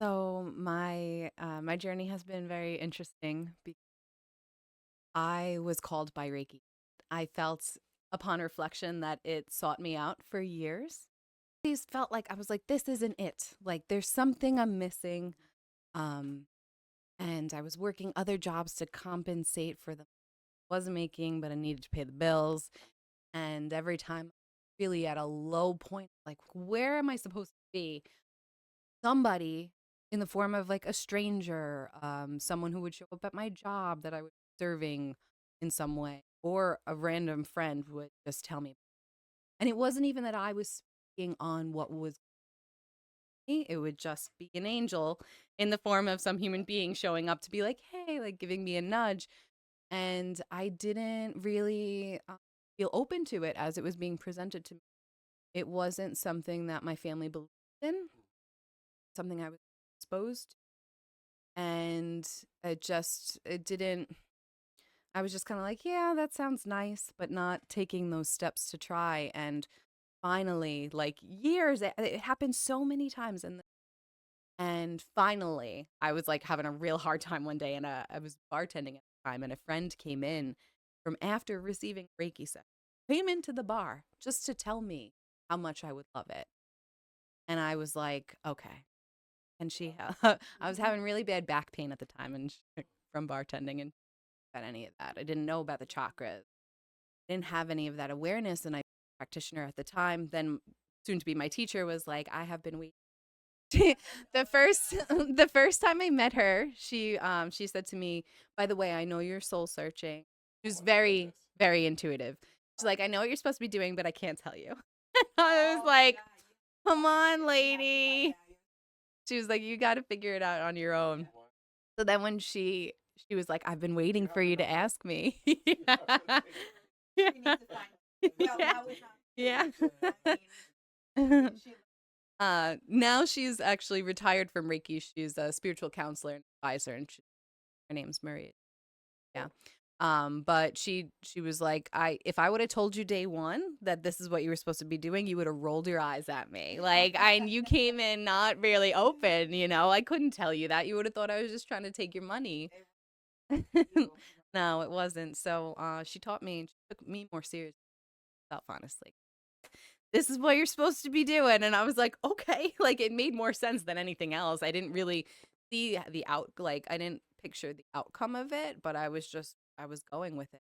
So my journey has been very interesting because I was called by Reiki. I felt upon reflection that it sought me out for years. These felt like I was like, this isn't it. Like there's something I'm missing. Um, and I was working other jobs to compensate for the I wasn't making, but I needed to pay the bills. And every time really at a low point, like where am I supposed to be? Somebody in the form of like a stranger, someone who would show up at my job that I was serving in some way, or a random friend would just tell me. And it wasn't even that I was speaking on what was me, it would just be an angel in the form of some human being showing up to be like, hey, like giving me a nudge. And I didn't really feel open to it as it was being presented to me. It wasn't something that my family believed in, something I was exposed to. And it didn't, I was just kind of like, yeah, that sounds nice, but not taking those steps to try. And finally, like years, it happened so many times. And finally, I was like having a real hard time one day, and I was bartending at the time, and a friend came in from after receiving Reiki session, came into the bar just to tell me how much I would love it. And I was like, okay. And I was having really bad back pain at the time, and from bartending, and got any of that. I didn't know about the chakras. I didn't have any of that awareness, and I practitioner at the time, then soon to be my teacher, was like, I have been waiting. The first time I met her, she said to me, by the way, I know you're soul searching. She was very, very intuitive. She's like, I know what you're supposed to be doing, but I can't tell you. I was like, come on, lady. She was like, you got to figure it out on your own. So then when she was like, I've been waiting for you to ask me. Yeah. Yeah. Yeah. Now she's actually retired from Reiki. She's a spiritual counselor and advisor, and her name's Maria. Yeah. But she was like, if I would have told you day one that this is what you were supposed to be doing, you would have rolled your eyes at me. Like you came in not really open, I couldn't tell you that. You would have thought I was just trying to take your money. No, it wasn't. So she taught me, and she took me more seriously, honestly. This is what you're supposed to be doing. And I was like, okay. Like it made more sense than anything else. I didn't really see I didn't picture the outcome of it, but I was going with it.